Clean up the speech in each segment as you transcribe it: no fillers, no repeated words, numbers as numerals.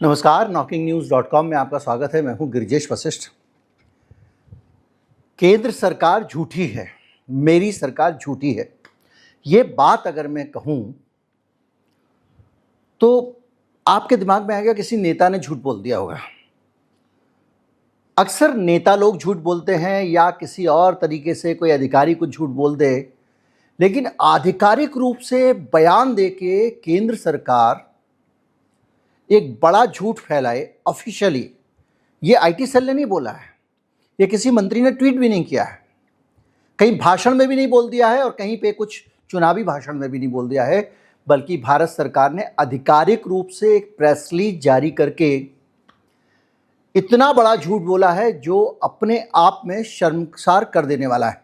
नमस्कार, knocking-news.com में आपका स्वागत है। मैं हूं गिरिजेश वशिष्ठ। केंद्र सरकार झूठी है, मेरी सरकार झूठी है, ये बात अगर मैं कहूं तो आपके दिमाग में आएगा किसी नेता ने झूठ बोल दिया होगा। अक्सर नेता लोग झूठ बोलते हैं या किसी और तरीके से कोई अधिकारी कुछ झूठ बोल दे, लेकिन आधिकारिक रूप से बयान देके केंद्र सरकार एक बड़ा झूठ फैलाए ऑफिशियली, ये आईटी सेल ने नहीं बोला है, ये किसी मंत्री ने ट्वीट भी नहीं किया है, कहीं भाषण में भी नहीं बोल दिया है और कहीं पे कुछ चुनावी भाषण में भी नहीं बोल दिया है, बल्कि भारत सरकार ने आधिकारिक रूप से एक प्रेस रिलीज जारी करके इतना बड़ा झूठ बोला है जो अपने आप में शर्मसार कर देने वाला है।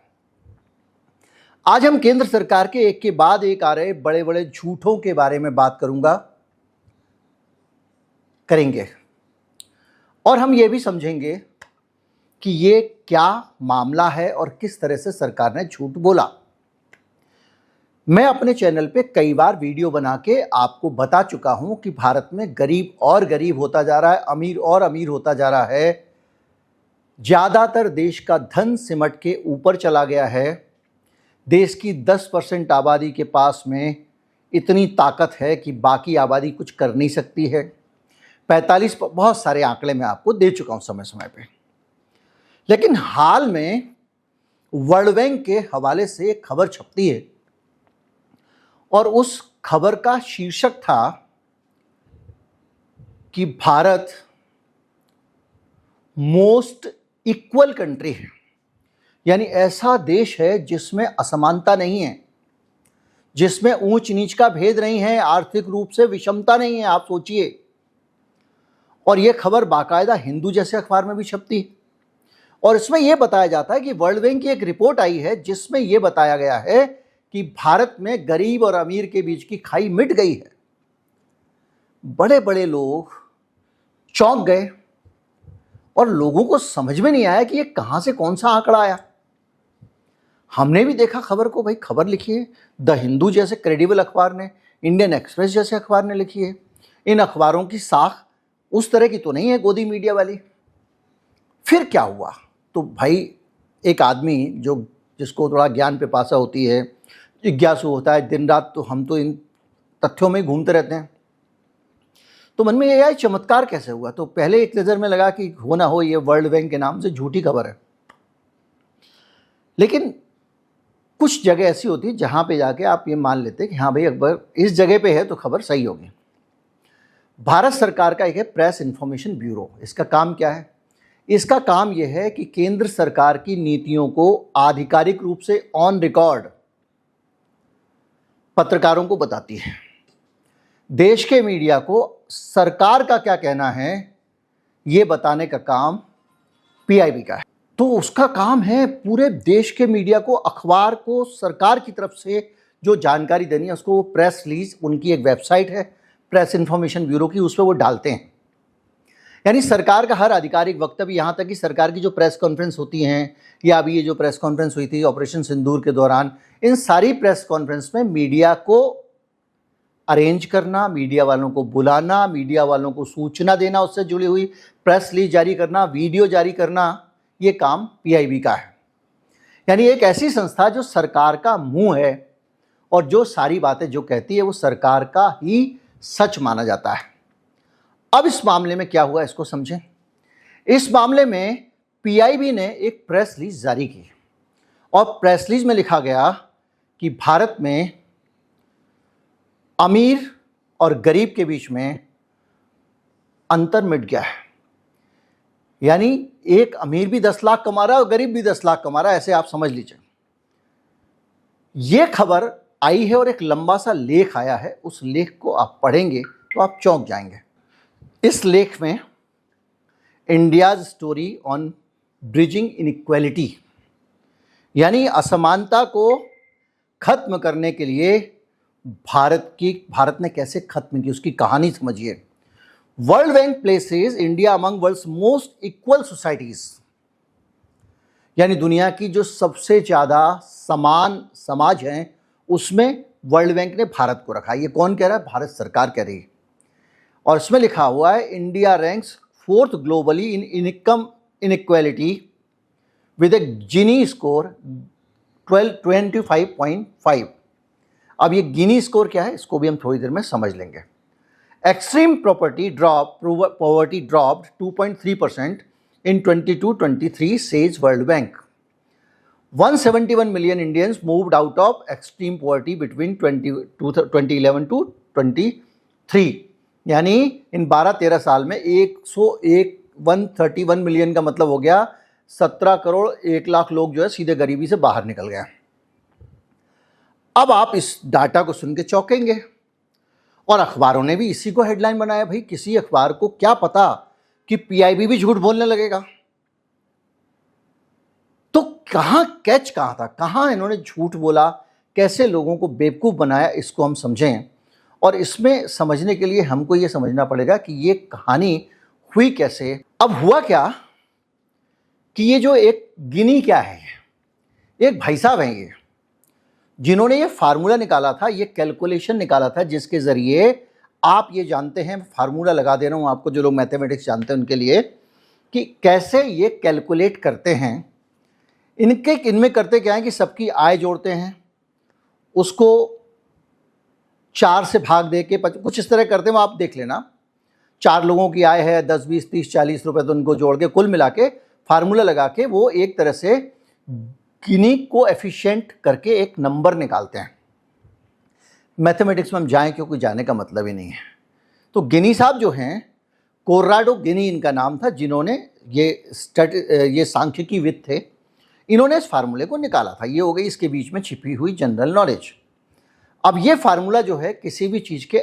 आज हम केंद्र सरकार के एक के बाद एक आ रहे बड़े बड़े झूठों के बारे में बात करेंगे और हम ये भी समझेंगे कि ये क्या मामला है और किस तरह से सरकार ने झूठ बोला। मैं अपने चैनल पे कई बार वीडियो बना के आपको बता चुका हूं कि भारत में गरीब और गरीब होता जा रहा है, अमीर और अमीर होता जा रहा है, ज़्यादातर देश का धन सिमट के ऊपर चला गया है, देश की 10% आबादी के पास में इतनी ताकत है कि बाकी आबादी कुछ कर नहीं सकती है। 45 बहुत सारे आंकड़े मैं आपको दे चुका हूं समय समय पे, लेकिन हाल में वर्ल्ड बैंक के हवाले से एक खबर छपती है और उस खबर का शीर्षक था कि भारत मोस्ट इक्वल कंट्री है, यानी ऐसा देश है जिसमें असमानता नहीं है, जिसमें ऊंच नीच का भेद नहीं है, आर्थिक रूप से विषमता नहीं है। आप सोचिए, और यह खबर बाकायदा हिंदू जैसे अखबार में भी छपती है और इसमें यह बताया जाता है कि वर्ल्ड बैंक की एक रिपोर्ट आई है जिसमें यह बताया गया है कि भारत में गरीब और अमीर के बीच की खाई मिट गई है। बड़े बड़े लोग चौंक गए और लोगों को समझ में नहीं आया कि यह कहां से कौन सा आंकड़ा आया। हमने भी देखा खबर को, भाई खबर लिखी है द हिंदू जैसे क्रेडिबल अखबार ने, इंडियन एक्सप्रेस जैसे अखबार ने लिखी है। इन अखबारों की साख उस तरह की तो नहीं है गोदी मीडिया वाली। फिर क्या हुआ, तो भाई एक आदमी जिसको थोड़ा ज्ञान पे पासा होती है, जिज्ञासु होता है, दिन रात तो हम तो इन तथ्यों में घूमते रहते हैं, तो मन में ये आया चमत्कार कैसे हुआ। तो पहले एक नज़र में लगा कि हो ना हो ये वर्ल्ड बैंक के नाम से झूठी खबर है, लेकिन कुछ जगह ऐसी होती है जहाँ पे जाके आप ये मान लेते हैं कि हाँ भाई अकबर इस जगह पे है तो खबर सही होगी। भारत सरकार का एक है प्रेस इंफॉर्मेशन ब्यूरो। इसका काम क्या है? इसका काम यह है कि केंद्र सरकार की नीतियों को आधिकारिक रूप से ऑन रिकॉर्ड पत्रकारों को बताती है। देश के मीडिया को सरकार का क्या कहना है ये बताने का काम पीआईबी का है। तो उसका काम है पूरे देश के मीडिया को, अखबार को सरकार की तरफ से जो जानकारी देनी है उसको वो प्रेस रिलीज, उनकी एक वेबसाइट है प्रेस इंफॉर्मेशन ब्यूरो की, उस पर वो डालते हैं। यानी सरकार का हर आधिकारिक वक्तव्य, यहाँ तक कि सरकार की जो प्रेस कॉन्फ्रेंस होती हैं या अभी ये जो प्रेस कॉन्फ्रेंस हुई थी ऑपरेशन सिंदूर के दौरान, इन सारी प्रेस कॉन्फ्रेंस में मीडिया को अरेंज करना, मीडिया वालों को बुलाना, मीडिया वालों को सूचना देना, उससे जुड़ी हुई प्रेस रिलीज जारी करना, वीडियो जारी करना, ये काम पीआईबी का है। यानी एक ऐसी संस्था जो सरकार का मुंह है और जो सारी बातें जो कहती है वो सरकार का ही सच माना जाता है। अब इस मामले में क्या हुआ इसको समझें। इस मामले में पीआईबी ने एक प्रेस रिलीज जारी की और प्रेस रिलीज में लिखा गया कि भारत में अमीर और गरीब के बीच में अंतर मिट गया है। यानी एक अमीर भी 10 लाख कमा रहा है और गरीब भी 10 लाख कमा रहा है, ऐसे आप समझ लीजिए। यह खबर आई है और एक लंबा सा लेख आया है, उस लेख को आप पढ़ेंगे तो आप चौंक जाएंगे। इस लेख में India's story on bridging inequality, यानी असमानता को खत्म करने के लिए भारत ने कैसे खत्म की उसकी कहानी समझिए। World bank places India among world's most equal societies, यानी दुनिया की जो सबसे ज़्यादा समान समाज हैं उसमें वर्ल्ड बैंक ने भारत को रखा। ये कौन कह रहा है? भारत सरकार कह रही है। और इसमें लिखा हुआ है India ranks 4th globally in income inequality with A Guinea score 25.5। अब ये गिनी स्कोर क्या है इसको भी हम थोड़ी देर में समझ लेंगे। Extreme poverty dropped 2.3% in 22-23 says World Bank. 171 million Indians moved out of extreme poverty between 2011 to 23। यानी इन 12-13 साल में 131 मिलियन का मतलब हो गया 17 करोड़ 1 लाख लोग जो है सीधे गरीबी से बाहर निकल गए। अब आप इस डाटा को सुन के चौंकेंगे और अखबारों ने भी इसी को हेडलाइन बनाया। भाई किसी अखबार को क्या पता कि पीआईबी भी झूठ बोलने लगेगा। तो कहां कैच कहां था, कहां इन्होंने झूठ बोला, कैसे लोगों को बेवकूफ बनाया, इसको हम समझें। और इसमें समझने के लिए हमको यह समझना पड़ेगा कि ये कहानी हुई कैसे। अब हुआ क्या कि ये जो एक गिनी क्या है, एक भाई साहब हैं ये, जिन्होंने ये फार्मूला निकाला था, ये कैलकुलेशन निकाला था, जिसके जरिए आप ये जानते हैं, फार्मूला लगा दे रहा हूं आपको, जो लोग मैथमेटिक्स जानते हैं उनके लिए, कि कैसे ये कैलकुलेट करते हैं। इनमें करते क्या है कि सबकी आय जोड़ते हैं, उसको 4 से भाग दे के कुछ इस तरह करते हैं, आप देख लेना। 4 लोगों की आय है 10, 20, 30, 40 रुपए, तो उनको जोड़ के कुल मिला के फार्मूला लगा के वो एक तरह से गिनी को एफिशिएंट करके एक नंबर निकालते हैं। मैथमेटिक्स में हम जाएं क्योंकि जाने का मतलब ही नहीं है। तो गिनी साहब जो हैं, कोर्राडो गिनी इनका नाम था, जिन्होंने ये सांख्यिकीविद थे, इन्होंने इस फार्मूले को निकाला था। ये हो गई इसके बीच में छिपी हुई जनरल नॉलेज। अब ये फार्मूला जो है किसी भी चीज़ के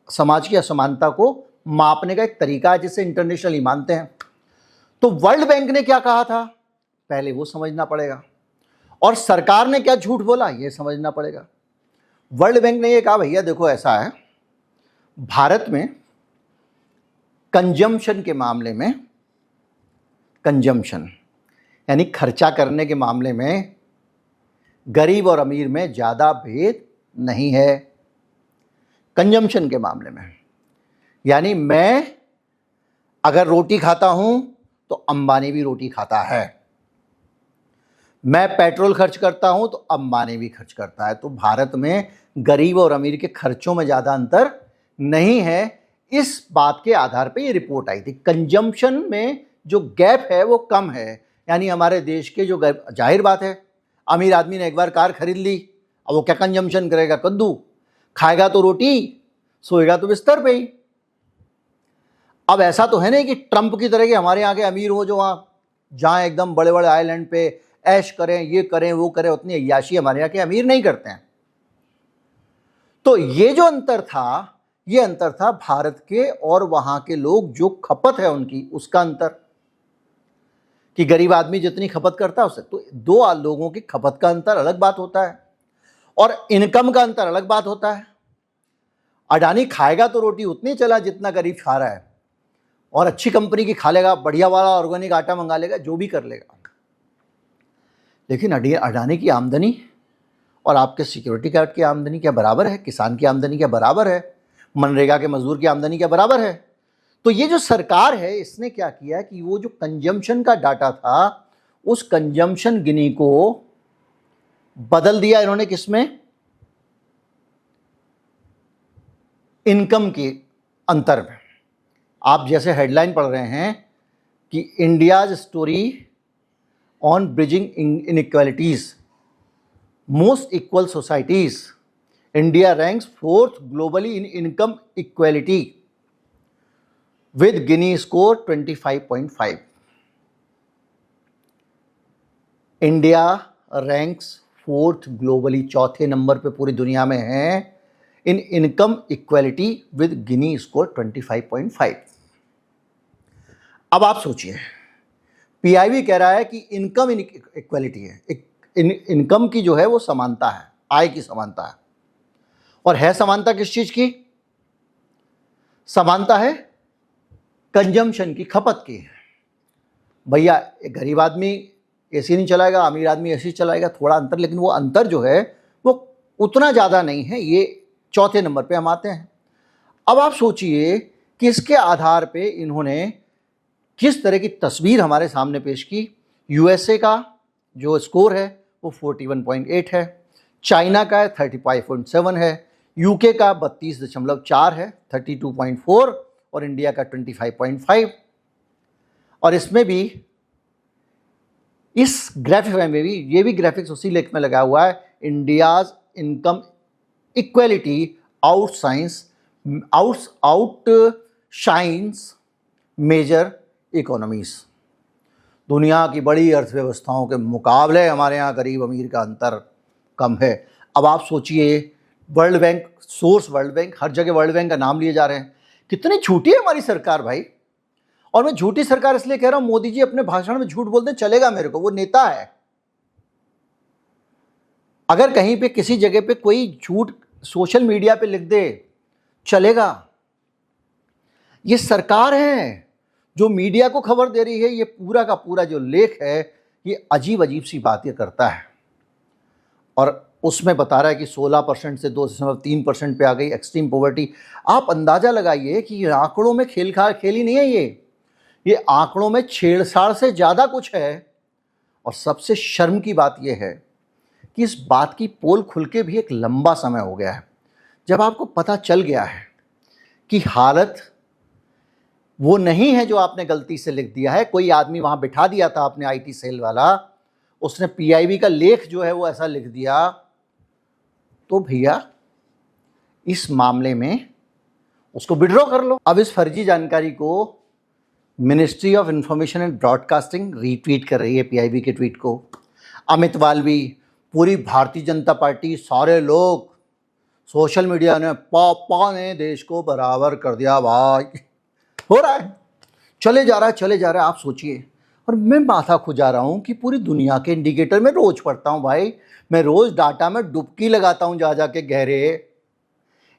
समाज की असमानता को मापने का एक तरीका है, जिसे इंटरनेशनली मानते हैं। तो वर्ल्ड बैंक ने क्या कहा था पहले वो समझना पड़ेगा, और सरकार ने क्या झूठ बोला ये समझना पड़ेगा। वर्ल्ड बैंक ने ये कहा भैया देखो ऐसा है, भारत में कंजम्पशन के मामले में, कंजम्पशन यानी खर्चा करने के मामले में गरीब और अमीर में ज़्यादा भेद नहीं है। कंजम्पशन के मामले में यानी मैं अगर रोटी खाता हूं तो अंबानी भी रोटी खाता है, मैं पेट्रोल खर्च करता हूं तो अंबानी भी खर्च करता है। तो भारत में गरीब और अमीर के खर्चों में ज़्यादा अंतर नहीं है। इस बात के आधार पे ये रिपोर्ट आई थी। कंजम्पशन में जो गैप है वो कम है, यानी हमारे देश के जो जाहिर बात है, अमीर आदमी ने एक बार कार खरीद ली, अब वो क्या कंजम्पशन करेगा, कद्दू खाएगा तो रोटी, सोएगा तो बिस्तर पे ही। अब ऐसा तो है नहीं कि ट्रंप की तरह के हमारे यहाँ के अमीर हो जो वहाँ जहाँ एकदम बड़े बड़े आइलैंड पे ऐश करें, ये करें वो करें, उतनी अय्याशी हमारे यहाँ के अमीर नहीं करते हैं। तो ये जो अंतर था, ये अंतर था भारत के और वहाँ के लोग जो खपत है उनकी, उसका अंतर, कि गरीब आदमी जितनी खपत करता है उससे। तो दो लोगों की खपत का अंतर अलग बात होता है और इनकम का अंतर अलग बात होता है। अडानी खाएगा तो रोटी उतनी चला जितना गरीब खा रहा है, और अच्छी कंपनी की खा लेगा, बढ़िया वाला ऑर्गेनिक आटा मंगा लेगा, जो भी कर लेगा। लेकिन अडानी की आमदनी और आपके सिक्योरिटी गार्ड की आमदनी क्या बराबर है? किसान की आमदनी क्या बराबर है? मनरेगा के मजदूर की आमदनी क्या बराबर है? तो ये जो सरकार है इसने क्या किया कि वो जो कंजम्पशन का डाटा था, उस कंजम्पशन गिनी को बदल दिया इन्होंने किसमें? इनकम के अंतर में। आप जैसे हेडलाइन पढ़ रहे हैं कि India's story on bridging inequalities, most equal societies, India ranks 4th globally in income equality with Guinea score 25.5। India ranks 4th globally, चौथे नंबर पे पूरी दुनिया में है इन income equality with Guinea score 25.5। अब आप सोचिए, पीआईबी कह रहा है कि इनकम इक्वालिटी है, इनकम की जो है वो समानता है, आय की समानता है। और है समानता किस चीज की? समानता है कंजम्पशन की, खपत की। भैया एक गरीब आदमी एसी नहीं चलाएगा, अमीर आदमी एसी चलाएगा, थोड़ा अंतर, लेकिन वो अंतर जो है वो उतना ज़्यादा नहीं है। ये चौथे नंबर पे हम आते हैं। अब आप सोचिए किसके आधार पे इन्होंने किस तरह की तस्वीर हमारे सामने पेश की। यूएसए का जो स्कोर है वो 41.8 है, चाइना का 35.7 है, यूके का 32.4 है 32.4, और इंडिया का 25.5। और इसमें भी इस ग्राफिक में भी ये भी ग्राफिक्स उसी लेख में लगा हुआ है, India's income equality outshines major economies. दुनिया की बड़ी अर्थव्यवस्थाओं के मुकाबले हमारे यहाँ गरीब अमीर का अंतर कम है। अब आप सोचिए, World Bank, source World Bank, हर जगह वर्ल्ड बैंक का नाम लिए जा रहे हैं। कितनी झूठी है हमारी सरकार भाई। और मैं झूठी सरकार इसलिए कह रहा हूं, मोदी जी अपने भाषण में झूठ बोलते चलेगा, मेरे को वो नेता है। अगर कहीं पे किसी जगह पे कोई झूठ सोशल मीडिया पे लिख दे चलेगा। ये सरकार है जो मीडिया को खबर दे रही है। ये पूरा का पूरा जो लेख है ये अजीब अजीब सी बातें करता है, और उसमें बता रहा है कि 16% से 2.3% पे आ गई एक्सट्रीम पॉवर्टी। आप अंदाजा लगाइए कि ये आंकड़ों में खेली नहीं है, ये आंकड़ों में छेड़छाड़ से ज़्यादा कुछ है। और सबसे शर्म की बात यह है कि इस बात की पोल खुल के भी एक लंबा समय हो गया है। जब आपको पता चल गया है कि हालत वो नहीं है जो आपने गलती से लिख दिया है, कोई आदमी वहाँ बिठा दिया था आपने आईटी सेल वाला, उसने पीआईबी का लेख जो है वो ऐसा लिख दिया, तो भैया इस मामले में उसको विड्रॉ कर लो। अब इस फर्जी जानकारी को ministry of information and broadcasting retweet कर रही है पीआईबी के ट्वीट को। अमित वाल्वी, पूरी भारतीय जनता पार्टी, सारे लोग, सोशल मीडिया ने पापा ने देश को बराबर कर दिया भाई। हो रहा है, चले जा रहा है। आप सोचिए, और मैं माथा खुजा रहा हूँ कि पूरी दुनिया के इंडिकेटर में रोज पढ़ता हूँ भाई। मैं रोज डाटा में डुबकी लगाता हूँ जा के गहरे,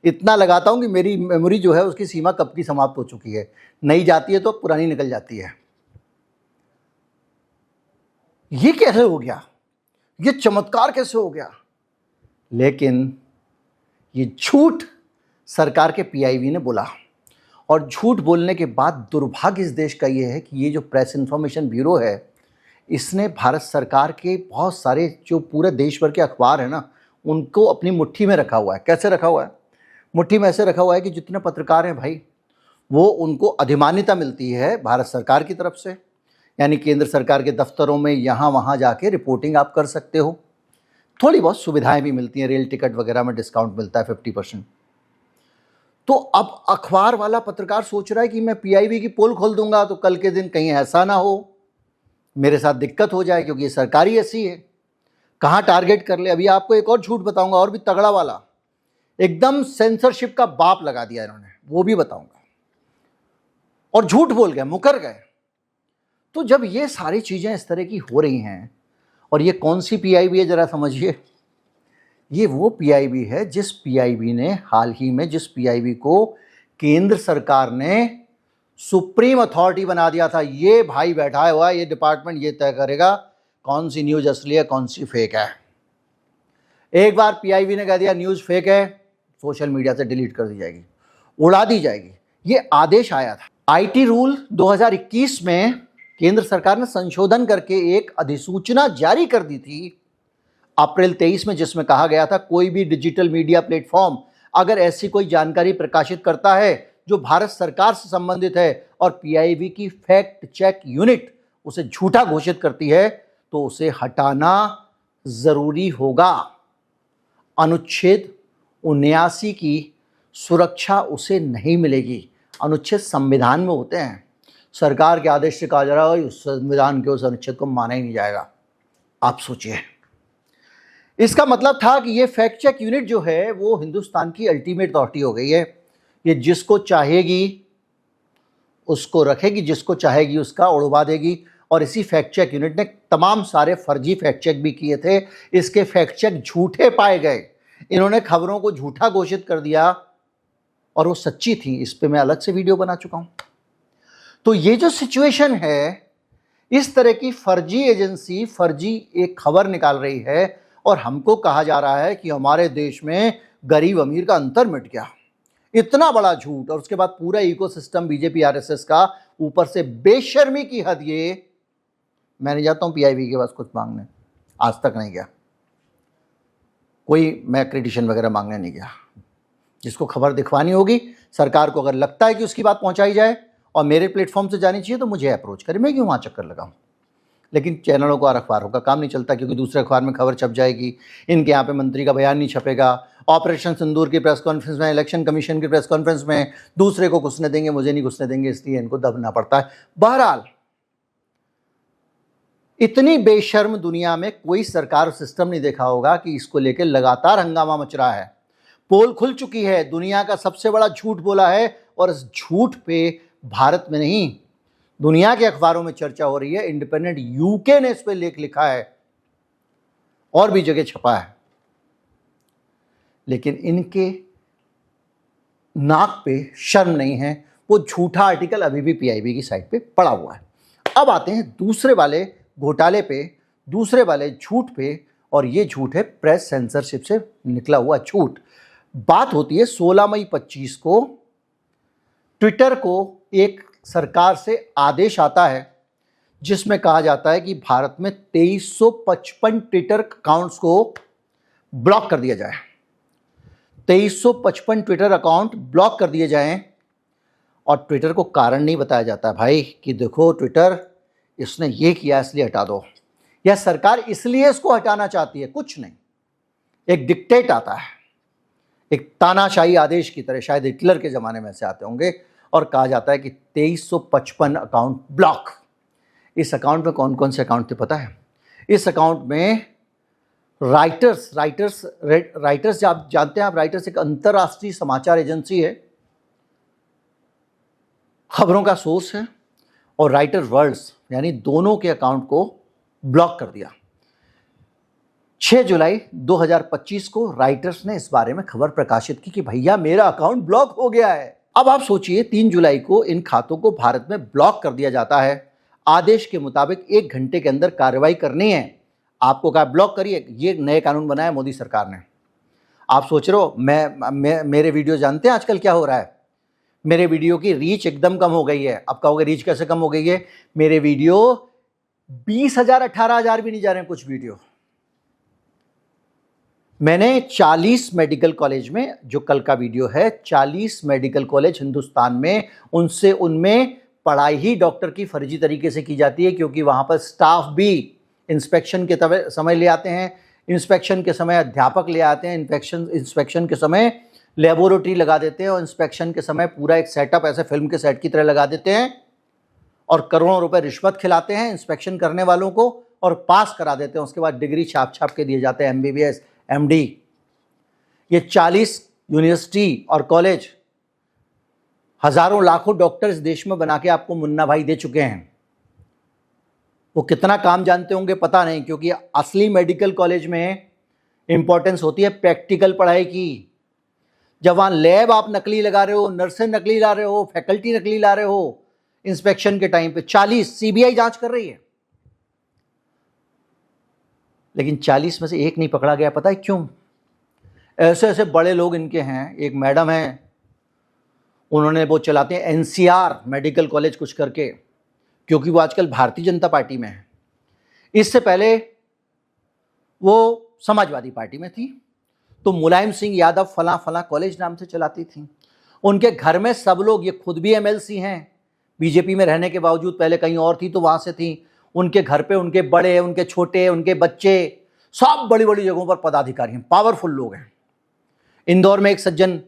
इतना लगाता हूँ कि मेरी मेमोरी जो है उसकी सीमा कब की समाप्त हो चुकी है। नई जाती है तो पुरानी निकल जाती है। ये कैसे हो गया, ये चमत्कार कैसे हो गया? लेकिन ये झूठ सरकार के पीआईबी ने बोला, और झूठ बोलने के बाद दुर्भाग्य इस देश का ये है कि ये जो प्रेस इंफॉर्मेशन ब्यूरो है, इसने भारत सरकार के बहुत सारे जो पूरे देश भर के अखबार हैं ना, उनको अपनी मुट्ठी में रखा हुआ है। कैसे रखा हुआ है? मुट्ठी में ऐसे रखा हुआ है कि जितने पत्रकार हैं भाई, वो उनको अधिमान्यता मिलती है भारत सरकार की तरफ से, यानी केंद्र सरकार के दफ्तरों में यहाँ वहाँ जाके रिपोर्टिंग आप कर सकते हो। थोड़ी बहुत सुविधाएं भी मिलती हैं, रेल टिकट वगैरह में डिस्काउंट मिलता है 50%। तो अब अखबार वाला पत्रकार सोच रहा है कि मैं पीआईबी की पोल खोल दूंगा तो कल के दिन कहीं ऐसा ना हो, मेरे साथ दिक्कत हो जाए, क्योंकि ये सरकारी ऐसी है, कहाँ टारगेट कर ले। अभी आपको एक और झूठ बताऊंगा, और भी तगड़ा वाला, एकदम सेंसरशिप का बाप लगा दिया इन्होंने, वो भी बताऊंगा। और झूठ बोल गए, मुकर गए। तो जब ये सारी चीजें इस तरह की हो रही हैं, और ये कौन सी पीआईबी है जरा समझिए, ये वो पीआईबी है जिस पीआईबी ने हाल ही में, जिस पीआईबी को केंद्र सरकार ने सुप्रीम अथॉरिटी बना दिया था। ये भाई बैठा हुआ है, ये डिपार्टमेंट ये तय करेगा कौन सी न्यूज असली है कौन सी फेक है। एक बार पीआईबी ने कह दिया न्यूज फेक है, सोशल मीडिया से डिलीट कर दी जाएगी, उड़ा दी जाएगी। ये आदेश आया था। आईटी रूल 2021 में केंद्र सरकार ने संशोधन करके एक अधिसूचना जारी कर दी थी अप्रैल 23 में, जिसमें कहा गया था कोई भी डिजिटल मीडिया प्लेटफॉर्म अगर ऐसी कोई जानकारी प्रकाशित करता है जो भारत सरकार से संबंधित है और पीआईबी की फैक्ट चेक यूनिट उसे झूठा घोषित करती है, तो उसे हटाना जरूरी होगा। अनुच्छेद 79 की सुरक्षा उसे नहीं मिलेगी। अनुच्छेद संविधान में होते हैं, सरकार के आदेश से कहा जा रहा है उस संविधान के उस अनुच्छेद को माना ही नहीं जाएगा। आप सोचिए, इसका मतलब था कि ये फैक्ट चेक यूनिट जो है वो हिंदुस्तान की अल्टीमेट अथॉरिटी हो गई है। ये जिसको चाहेगी उसको रखेगी, जिसको चाहेगी उसका उड़वा देगी। और इसी फैक्ट चेक यूनिट ने तमाम सारे फर्जी फैक्ट चेक भी किए थे। इसके फैक्ट चेक झूठे पाए गए, इन्होंने खबरों को झूठा घोषित कर दिया और वो सच्ची थी। इस पे मैं अलग से वीडियो बना चुका हूं। तो ये जो सिचुएशन है, इस तरह की फर्जी एजेंसी फर्जी एक खबर निकाल रही है और हमको कहा जा रहा है कि हमारे देश में गरीब अमीर का अंतर मिट गया। इतना बड़ा झूठ, और उसके बाद पूरा इकोसिस्टम बीजेपी आरएसएस का, ऊपर से बेशर्मी की हद ये। मैं नहीं जाता हूं पीआईबी के पास कुछ मांगने, आज तक नहीं गया कोई, मैं क्रेडिशन वगैरह मांगने नहीं गया। जिसको खबर दिखवानी होगी सरकार को, अगर लगता है कि उसकी बात पहुंचाई जाए और मेरे प्लेटफॉर्म से जानी चाहिए तो मुझे अप्रोच करे, मैं क्यों वहाँ चक्कर लगाऊं। लेकिन चैनलों को और अखबारों का काम नहीं चलता, क्योंकि दूसरे अखबार में खबर छप जाएगी, इनके यहाँ पे मंत्री का बयान नहीं छपेगा, ऑपरेशन सिंदूर की प्रेस कॉन्फ्रेंस में, इलेक्शन कमीशन की प्रेस कॉन्फ्रेंस में दूसरे को घुसने देंगे, मुझे नहीं घुसने देंगे, इसलिए इनको दबना पड़ता है। बहरहाल इतनी बेशर्म दुनिया में कोई सरकार सिस्टम नहीं देखा होगा कि इसको लेकर लगातार हंगामा मच रहा है। पोल खुल चुकी है, दुनिया का सबसे बड़ा झूठ बोला है, और इस झूठ पे भारत में नहीं दुनिया के अखबारों में चर्चा हो रही है। इंडिपेंडेंट यूके ने इस पे लेख लिखा है और भी जगह छपा है, लेकिन इनके नाक पे शर्म नहीं है। वो झूठा आर्टिकल अभी भी पीआईबी की साइट पे पड़ा हुआ है। अब आते हैं दूसरे वाले घोटाले पे, दूसरे वाले झूठ पे, और ये झूठ है प्रेस सेंसरशिप से निकला हुआ झूठ। बात होती है 16 मई 25 को ट्विटर को एक सरकार से आदेश आता है जिसमें कहा जाता है कि भारत में 2355 ट्विटर अकाउंट्स को ब्लॉक कर दिया जाए। 2355 ट्विटर अकाउंट ब्लॉक कर दिए जाएं, और ट्विटर को कारण नहीं बताया जाता है भाई कि देखो ट्विटर इसने ये किया इसलिए हटा दो, या सरकार इसलिए इसको हटाना चाहती है, कुछ नहीं। एक डिक्टेट आता है, एक तानाशाही आदेश की तरह, शायद हिटलर के ज़माने में से आते होंगे, और कहा जाता है कि 2355 अकाउंट ब्लॉक। इस अकाउंट में कौन कौन से अकाउंट थे पता है? इस अकाउंट में राइटर्स आप जानते हैं, आप राइटर्स एक अंतर्राष्ट्रीय समाचार एजेंसी है, खबरों का सोर्स है, और राइटर वर्ल्ड्स, यानी दोनों के अकाउंट को ब्लॉक कर दिया। 6 जुलाई 2025 को राइटर्स ने इस बारे में खबर प्रकाशित की कि भैया मेरा अकाउंट ब्लॉक हो गया है। अब आप सोचिए 3 जुलाई को इन खातों को भारत में ब्लॉक कर दिया जाता है। आदेश के मुताबिक 1 घंटे के अंदर कार्रवाई करनी है। आपको कहा ब्लॉक करिए, ये नए कानून बनाया मोदी सरकार ने। आप सोच रहे हो मेरे वीडियो जानते हैं आजकल क्या हो रहा है? मेरे वीडियो की रीच एकदम कम हो गई है। अब कहोगे रीच कैसे कम हो गई है? मेरे वीडियो 20,000 18,000 भी नहीं जा रहे हैं कुछ वीडियो। मैंने 40 मेडिकल कॉलेज में, जो कल का वीडियो है, 40 मेडिकल कॉलेज हिंदुस्तान में, उनमें पढ़ाई ही डॉक्टर की फर्जी तरीके से की जाती है, क्योंकि वहां पर स्टाफ भी इंस्पेक्शन के समय ले आते हैं, इंस्पेक्शन के समय अध्यापक ले आते हैं, इंस्पेक्शन के समय लेबोरेटरी लगा देते हैं, और इंस्पेक्शन के समय पूरा एक सेटअप ऐसे फिल्म के सेट की तरह लगा देते हैं, और करोड़ों रुपए रिश्वत खिलाते हैं इंस्पेक्शन करने वालों को, और पास करा देते हैं। उसके बाद डिग्री छाप के दिए जाते हैं, MBBS MD। ये 40 यूनिवर्सिटी और कॉलेज हजारों लाखों डॉक्टर इस देश में बना के आपको मुन्ना भाई दे चुके हैं। वो कितना काम जानते होंगे पता नहीं, क्योंकि असली मेडिकल कॉलेज में इंपॉर्टेंस होती है प्रैक्टिकल पढ़ाई की। जब वहां लैब आप नकली लगा रहे हो, नर्सें नकली ला रहे हो, फैकल्टी नकली ला रहे हो, इंस्पेक्शन के टाइम पे 40 CBI जांच कर रही है, लेकिन 40 में से एक नहीं पकड़ा गया। पता है क्यों? ऐसे ऐसे बड़े लोग इनके हैं। एक मैडम है, उन्होंने वो चलाते हैं NCR मेडिकल कॉलेज कुछ करके, क्योंकि वो आजकल भारतीय जनता पार्टी में है। इससे पहले वो समाजवादी पार्टी में थी, तो मुलायम सिंह यादव फला फला कॉलेज नाम से चलाती थी। उनके घर में सब लोग, ये खुद भी MLC हैं, बीजेपी में रहने के बावजूद, पहले कहीं और थी तो वहाँ से थी। उनके घर पे उनके बड़े, उनके छोटे, उनके बच्चे, सब बड़ी बड़ी जगहों पर पदाधिकारी हैं, पावरफुल लोग हैं। इंदौर में एक सज्जन,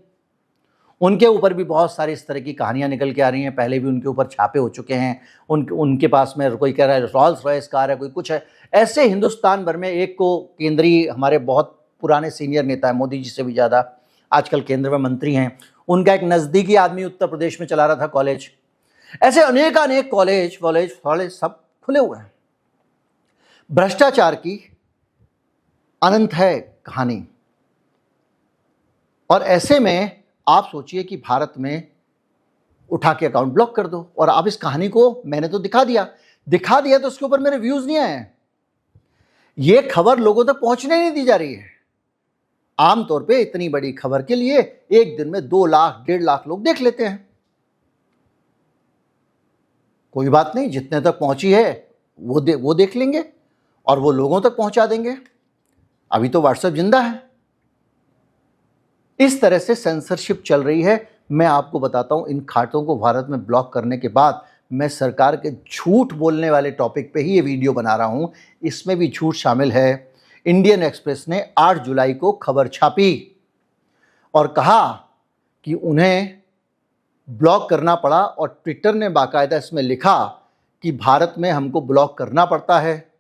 उनके ऊपर भी बहुत सारी इस तरह की कहानियां निकल के आ रही हैं। पहले भी उनके ऊपर छापे हो चुके हैं। उनके पास में कोई कह रहा है रॉल्स रॉयस कार है, कोई कुछ है। ऐसे हिंदुस्तान भर में एक को केंद्रीय, हमारे बहुत पुराने सीनियर नेता है, मोदी जी से भी ज़्यादा, आजकल केंद्र में मंत्री हैं, उनका एक नज़दीकी आदमी उत्तर प्रदेश में चला रहा था कॉलेज। ऐसे अनेक कॉलेज सब खुले हुए हैं। भ्रष्टाचार की अनंत है कहानी। और ऐसे में आप सोचिए कि भारत में उठा के अकाउंट ब्लॉक कर दो, और आप इस कहानी को मैंने तो दिखा दिया तो उसके ऊपर मेरे व्यूज नहीं आए। ये खबर लोगों तक पहुंचने नहीं दी जा रही है। आमतौर पे इतनी बड़ी खबर के लिए एक दिन में 2 लाख 1.5 लाख लोग देख लेते हैं। कोई बात नहीं, जितने तक पहुंची है वो देख लेंगे और वो लोगों तक पहुंचा देंगे। अभी तो व्हाट्सएप जिंदा है। इस तरह से सेंसरशिप चल रही है। मैं आपको बताता हूं, इन खातों को भारत में ब्लॉक करने के बाद मैं सरकार के झूठ बोलने वाले टॉपिक पे ही ये वीडियो बना रहा हूं। इसमें भी झूठ शामिल है। इंडियन एक्सप्रेस ने 8 जुलाई को खबर छापी और कहा कि उन्हें ब्लॉक करना पड़ा, और ट्विटर ने बाकायदा इसमें लिखा कि भारत में हमको ब्लॉक करना पड़ता है,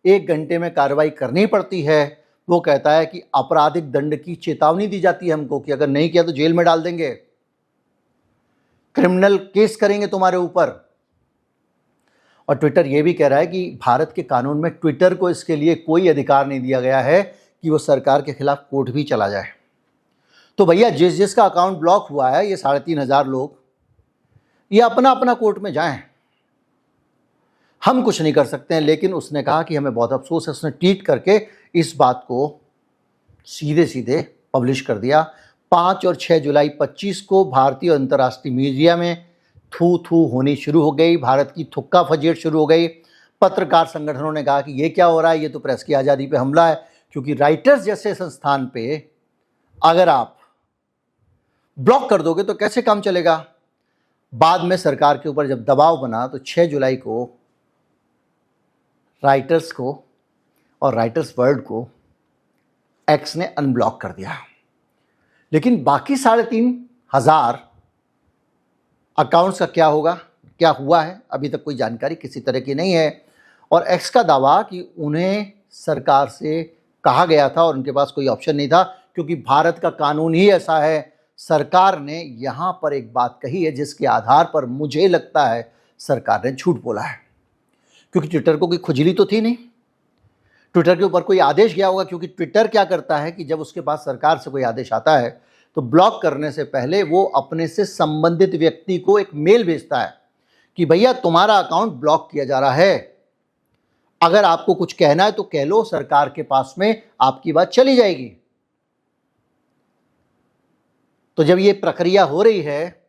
1 घंटे में कार्रवाई करनी पड़ती है। वो कहता है कि आपराधिक दंड की चेतावनी दी जाती है हमको कि अगर नहीं किया तो जेल में डाल देंगे, क्रिमिनल केस करेंगे तुम्हारे ऊपर। और ट्विटर ये भी कह रहा है कि भारत के कानून में ट्विटर को इसके लिए कोई अधिकार नहीं दिया गया है कि वो सरकार के खिलाफ कोर्ट भी चला जाए। तो भैया जिसका अकाउंट ब्लॉक हुआ है, ये 3,500 लोग, ये अपना अपना कोर्ट में जाएं, हम कुछ नहीं कर सकते हैं। लेकिन उसने कहा कि हमें बहुत अफसोस है। उसने ट्वीट करके इस बात को सीधे सीधे पब्लिश कर दिया। 5 और 6 जुलाई 25 को भारतीय और अंतर्राष्ट्रीय मीडिया में थू थू होनी शुरू हो गई। भारत की थुक्का फजीयत शुरू हो गई। पत्रकार संगठनों ने कहा कि ये क्या हो रहा है, ये तो प्रेस की आज़ादी पे हमला है। क्योंकि राइटर्स जैसे संस्थान पे अगर आप ब्लॉक कर दोगे तो कैसे काम चलेगा। बाद में सरकार के ऊपर जब दबाव बना तो 6 जुलाई को राइटर्स को और राइटर्स वर्ल्ड को एक्स ने अनब्लॉक कर दिया। लेकिन बाकी 3,500 अकाउंट्स का क्या होगा, क्या हुआ है, अभी तक कोई जानकारी किसी तरह की नहीं है। और एक्स का दावा कि उन्हें सरकार से कहा गया था और उनके पास कोई ऑप्शन नहीं था, क्योंकि भारत का कानून ही ऐसा है। सरकार ने यहाँ पर एक बात कही है जिसके आधार पर मुझे लगता है सरकार ने झूठ बोला है, क्योंकि ट्विटर को कोई खुजली तो थी नहीं, ट्विटर के ऊपर कोई आदेश गया होगा। क्योंकि ट्विटर क्या करता है कि जब उसके पास सरकार से कोई आदेश आता है तो ब्लॉक करने से पहले वो अपने से संबंधित व्यक्ति को एक मेल भेजता है कि भैया तुम्हारा अकाउंट ब्लॉक किया जा रहा है, अगर आपको कुछ कहना है तो कह लो, सरकार के पास में आपकी बात चली जाएगी। तो जब ये प्रक्रिया हो रही है,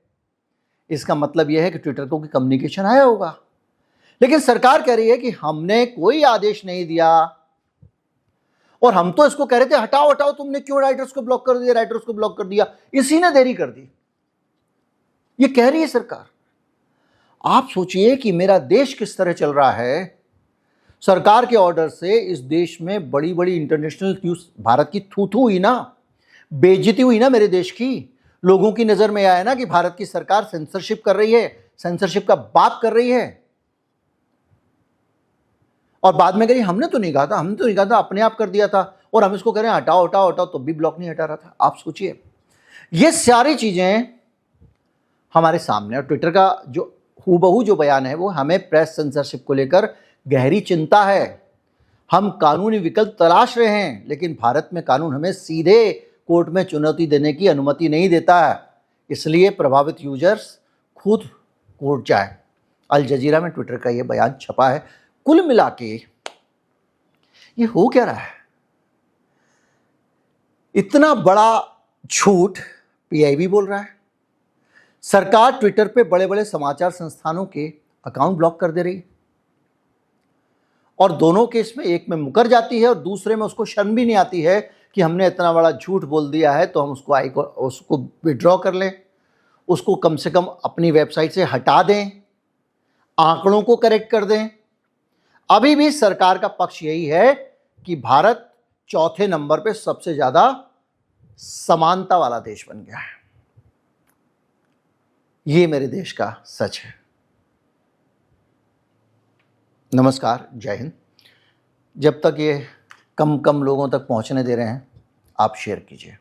इसका मतलब यह है कि ट्विटर को कम्युनिकेशन आया होगा। लेकिन सरकार कह रही है कि हमने कोई आदेश नहीं दिया, और हम तो इसको कह रहे थे हटाओ हटाओ, तुमने क्यों राइटर्स को ब्लॉक कर दिया, राइटर्स को ब्लॉक कर दिया, इसी ने देरी कर दी। ये कह रही है सरकार। आप सोचिए कि मेरा देश किस तरह चल रहा है। सरकार के ऑर्डर से इस देश में बड़ी बड़ी इंटरनेशनल न्यूज, भारत की थू थू हुई ना, बेइज्जती हुई ना मेरे देश की। लोगों की नजर में आया ना कि भारत की सरकार सेंसरशिप कर रही है, सेंसरशिप का बाप कर रही है। और बाद में कही हमने तो नहीं कहा था, हमने तो नहीं कहा था, अपने आप कर दिया था, और हम इसको कह रहे हैं हटाओ हटाओ हटाओ, तो भी ब्लॉक नहीं हटा रहा था। आप सोचिए, ये सारी चीजें हमारे सामने। और ट्विटर का जो हूबहू जो बयान है वो हमें प्रेस सेंसरशिप को लेकर गहरी चिंता है। हम कानूनी विकल्प तलाश रहे हैं, लेकिन भारत में कानून हमें सीधे कोर्ट में चुनौती देने की अनुमति नहीं देता है। इसलिए प्रभावित यूजर्स खुद कोर्ट जाए। अल जजीरा में ट्विटर का ये बयान छपा है। कुल मिला के ये हो क्या रहा है, इतना बड़ा झूठ पीआईबी बोल रहा है। सरकार ट्विटर पे बड़े बड़े समाचार संस्थानों के अकाउंट ब्लॉक कर दे रही है, और दोनों केस में एक में मुकर जाती है और दूसरे में उसको शर्म भी नहीं आती है कि हमने इतना बड़ा झूठ बोल दिया है, तो हम उसको विड्रॉ कर लें, उसको कम से कम अपनी वेबसाइट से हटा दें, आंकड़ों को करेक्ट कर दें। अभी भी सरकार का पक्ष यही है कि भारत 4थे नंबर पे सबसे ज्यादा समानता वाला देश बन गया है। ये मेरे देश का सच है। नमस्कार, जय हिंद। जब तक ये कम लोगों तक पहुंचने दे रहे हैं, आप शेयर कीजिए।